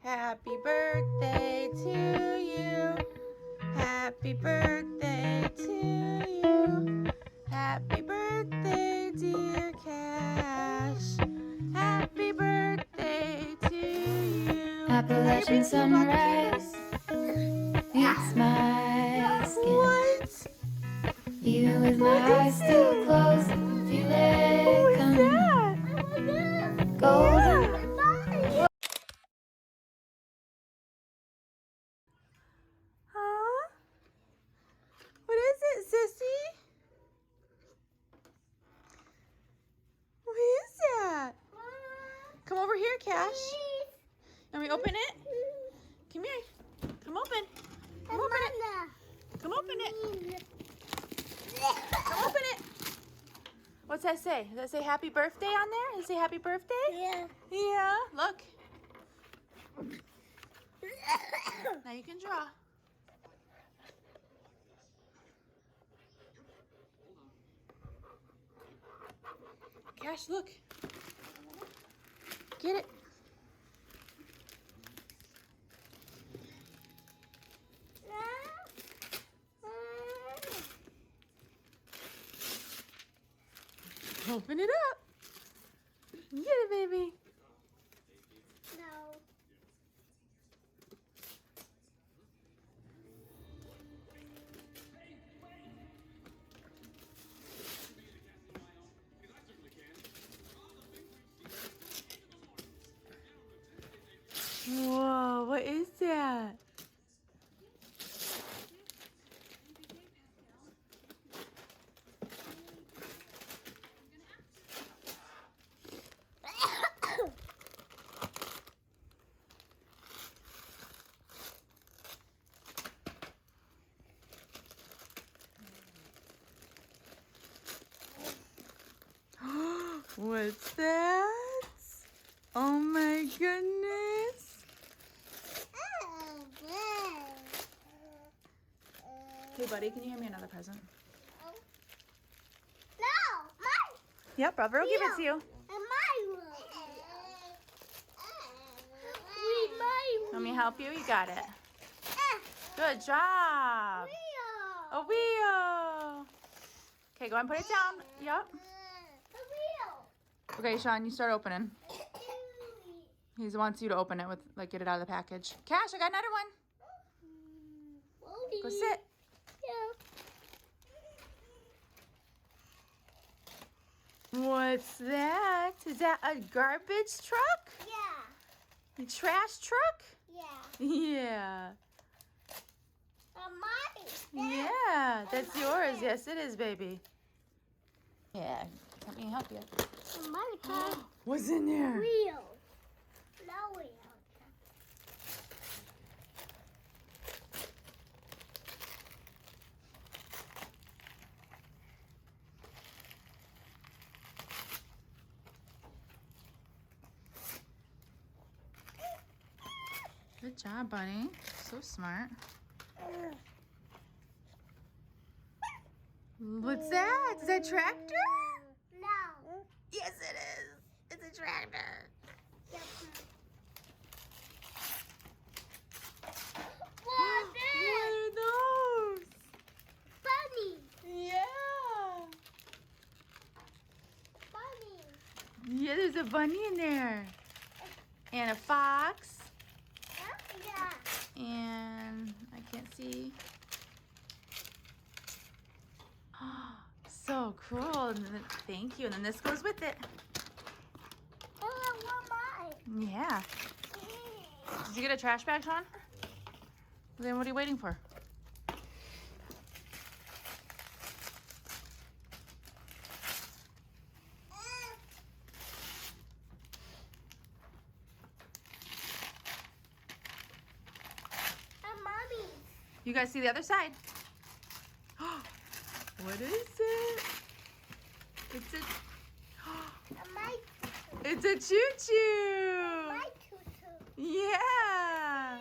Happy birthday to you. Happy birthday to you. Happy birthday, dear Cash. Happy birthday to you. Appalachian sunrise meets my skin. What? Even with my eyes still closed, feel it coming. That? Golden. Huh? What is it, sissy? What is that? Come over here, Cash. Let me open it. Come here. Come open. Come open it. Come open it. Come open it. What's that say? Does that say happy birthday on there? Does it say happy birthday? Yeah. Yeah. Look. Now you can draw. Cash, look. Get it. Open it up. Get it, baby. No. Whoa, what is that? What's that? Oh my goodness. Hey buddy, can you hand me another present? No, mine. Yep, brother will give it to you. And my room. We my Let me help you? You got it. Good job. wheel. A wheel. Okay, go ahead and put it down. Yep. The wheel. Okay, Sean, you start opening. He wants you to open it with, like, get it out of the package. Cash, I got another one. Go sit. Yeah. What's that? Is that a garbage truck? Yeah. A trash truck? Yeah. Yeah. Mine. Yeah, that's yours. Yes, it is, baby. Yeah, let me help you. My car. What's in there? Wheel. No wheel. Good job, Bunny. So smart. What's that? Is that a tractor? No. Yes, it is. It's a tractor. Yep. What's this? What are those? Bunny. Yeah. Bunny. Yeah, there's a bunny in there. And a fox. Yeah. And I can't see. So cool. And then, thank you. And then this goes with it. Oh, what mine? Yeah. Did you get a trash bag, Sean? Then what are you waiting for? Mommy. You guys see the other side. What is it? It's a My it's a choo-choo. tutu. Yeah.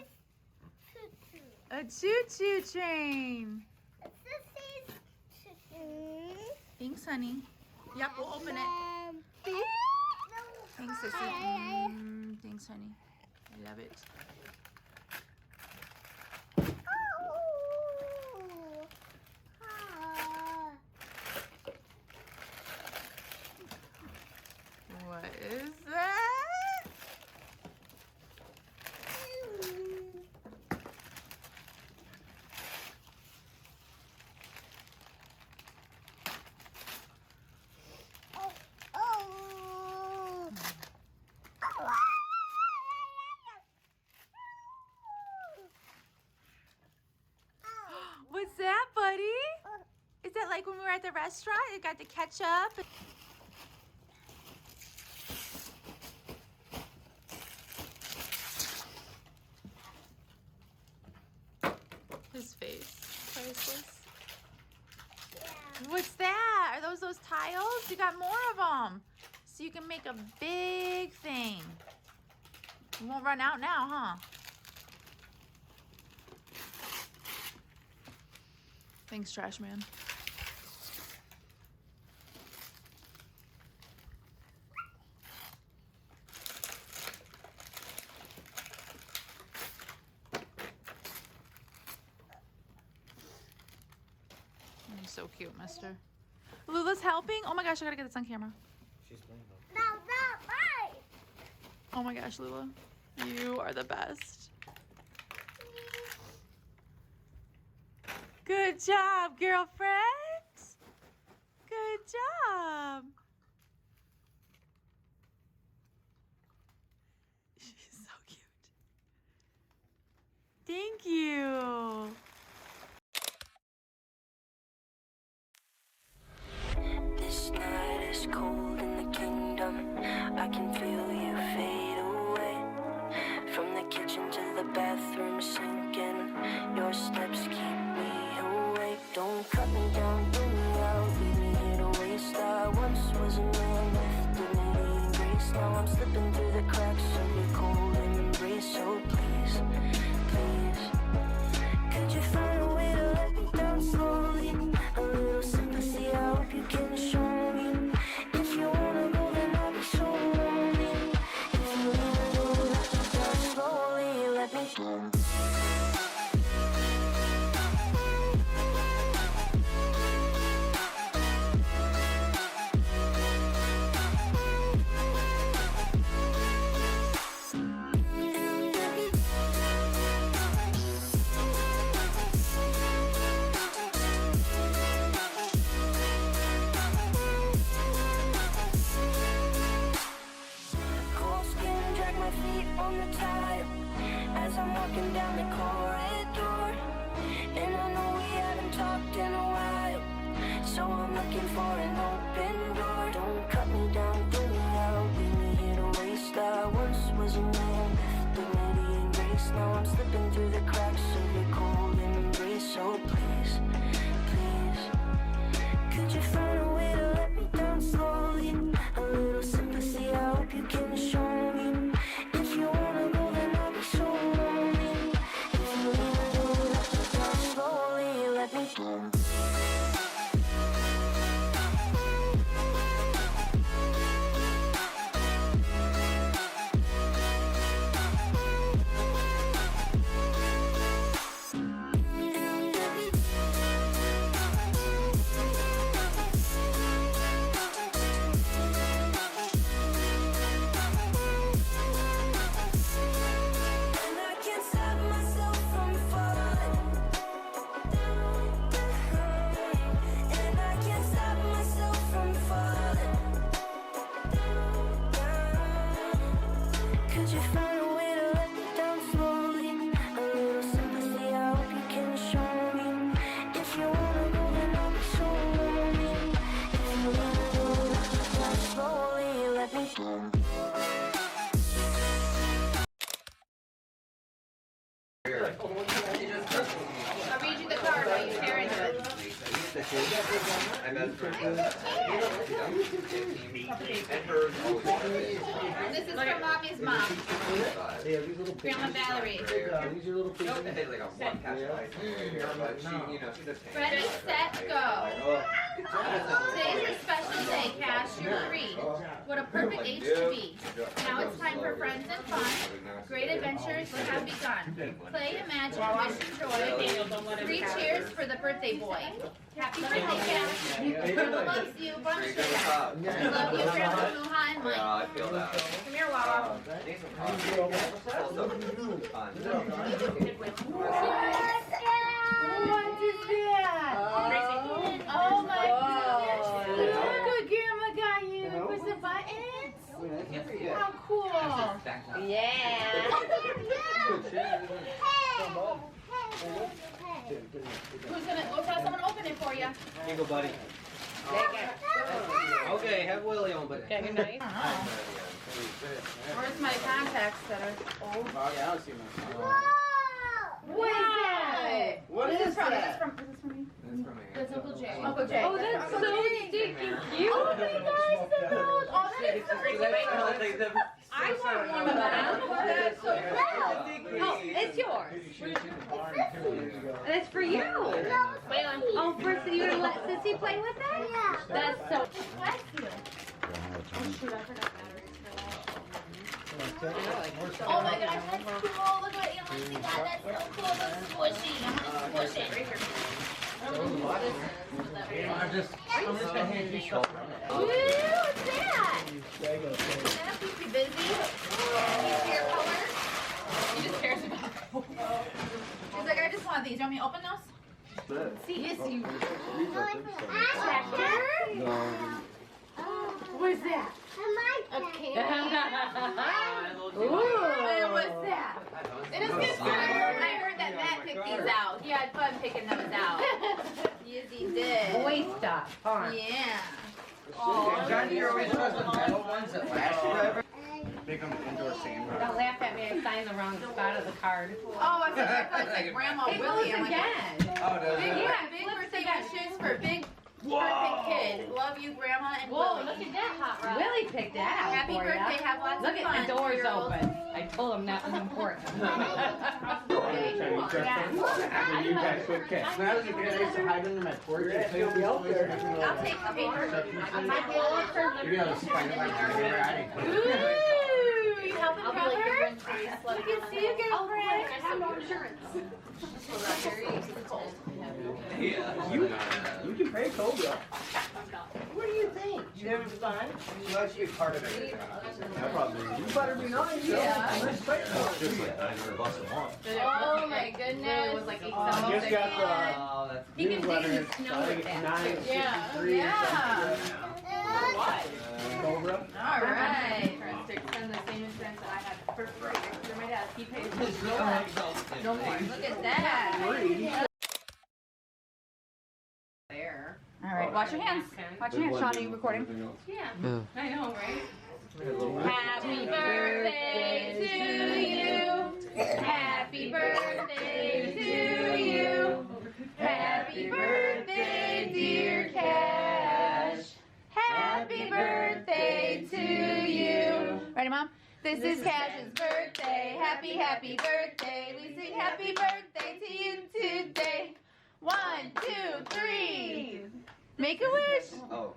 Tutu. A choo-choo train. This is tutu. Thanks, honey. Yep, we'll open it. Thanks, Sissy. Thanks, honey. I love it. Oh. Ah. What is that? Oh. Oh. What's that, buddy? Is that like when we were at the restaurant? You got the ketchup? His face. Priceless. What's that? Are those tiles? You got more of them. So you can make a big thing. You won't run out now, huh? Thanks, trash man. You're so cute, mister. Lula's helping? Oh my gosh, I gotta get this on camera. She's playing though. No, not right. Oh my gosh, Lula. You are the best. Good job, girlfriend. Good job. She's so cute. Thank you. This night is cold in the kingdom. I can feel you fade away. From the kitchen to the bathroom sinking. Your steps keep me awake. Don't cut me down, bring me out. Leave me here to waste. I once was a man with dignity and grace. Now I'm slipping through the cracks of your cold embrace. So please, please, could you find a way to let me down slowly? A little sympathy, I hope you can show me. If you wanna go, then I'll be so lonely. If you wanna go, let me down slowly. Let me down. Cold skin, drag my feet on the tile as I'm walking down the corridor. And I know we haven't talked in a while, so I'm looking for an open door. Don't cut me down, throw me out, leave me here to waste. I once was a man with dignity and grace. Now I'm slipping through the cracks of your cold embrace. So please, please, could you find a way to let me down slowly? A little sympathy, I hope you can show me. If you wanna go, then I'll be so lonely. If you wanna go, let me down slowly. Let me down. And I can't stop myself from falling. And I can't stop myself from falling. Could you find a way to let me down slowly? A little sympathy, I hope you can show me. If you wanna go, then I'll be so lonely. If you wanna go, let me down slowly. Let me down. I'll read you the card while you stare into it. This is from Mommy's mom, Grandma Valerie. Ready, set, go. Today's a special day, Cash. You're 3. What a perfect age to be. Now it's time for friends and fun. Great adventures have begun. Play, imagine, wish, enjoy. 3 cheers for the birthday boy. Happy birthday, Cash. Grandma loves you. Bunch of love. We love you, Grandma Muha and Mike. I feel that. Come here, Wawa. What is that? Oh my goodness. Look what Grandma got you. Push the buttons. How cool. We'll tell someone to open it for you. Here you go, buddy. Okay, have Willie on, but. Where's my contacts that are old? Oh, yeah, I don't see my. What is that? What is Is this from that? you? That's Uncle Jay. Uncle Jay. Oh, that's so stinking cute. Oh my gosh, so cool. Oh, that is so great. I want one of them. That's so cool. Oh, it's yours. That's for you. Oh, first you gonna let Sissy play with that? Yeah. That's so. Bless you. Oh my gosh, that's cool. Look what Aunt Lindsay got. That's so cool. That's squishy. I'm gonna squish it. I'm just gonna hand you something. Ooh, what's that? That keeps you busy. Keeps your color. He just cares about color. He's like, I just want these. You want me to open those? See, yes, you. Tractor? What is that? Okay. And what's that? It is good. I heard that Matt picked these out. He had fun picking those out. Yes, he did. Boy stuff. Yeah. John, you're always supposed to metal ones that last forever. Make them indoor sand. Don't laugh at me. I signed the wrong spot of the card. Oh, I thought it said Grandma It Willie. goes I'm like, again. Oh, does big, it? yeah, big birthday wishes for big birthday kid. Love you, Grandma and Whoa, Willie. look at that hot rod. Willie picked that out Happy for birthday. ya. Have lots Look of at fun. the doors 2-year-old. open. I told him that was important. You guys put cats. Now you guys used to hide under my porch and play with these toys. I'll take the paper. You're gonna spine it like you're ready. Ooh, you helping brother? You can see you, girlfriend. I have no insurance. You can pay Cobra. What do you think? You having fun? She's actually a part of it. No problem. You better be nice. Yeah. Respect her. Oh my goodness. It was like Just got the He can dig in newsletter. the snow I think with it's that. 9:63 or something. Cobra. All right. Insurance to extend the same insurance that I had for free. For my dad, he pays for no more. Look at that. There. All right. Wash your hands. Wash your hands. Sean, are you recording? Yeah. I know, right? Happy birthday to you. Happy birthday to you. Happy birthday, dear Cash. Happy birthday to you. Ready, Mom? This is Cash's birthday. Happy, happy birthday. We sing happy birthday to you today. 1, 2, 3. Make a wish. Oh,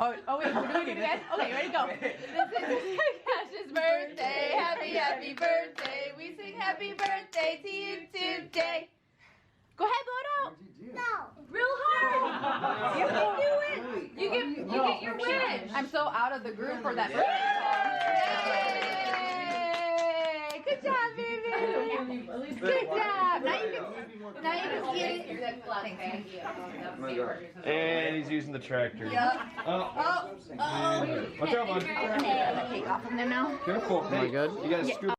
wait, we're doing it again? Okay, ready, go. This is Cash's birthday. Happy, happy birthday. We sing happy birthday to you today. Go ahead, blow it out. No. Real hard. You can do it. You get your wish. I'm so out of the groove for that birthday song. Yay! Good job, baby. Good job. Now you can see it. Thank you. And he's using the tractor. Yep. Oh, Oh. watch out, bud. Take off from there now. Careful. Am I good? You gotta scoop.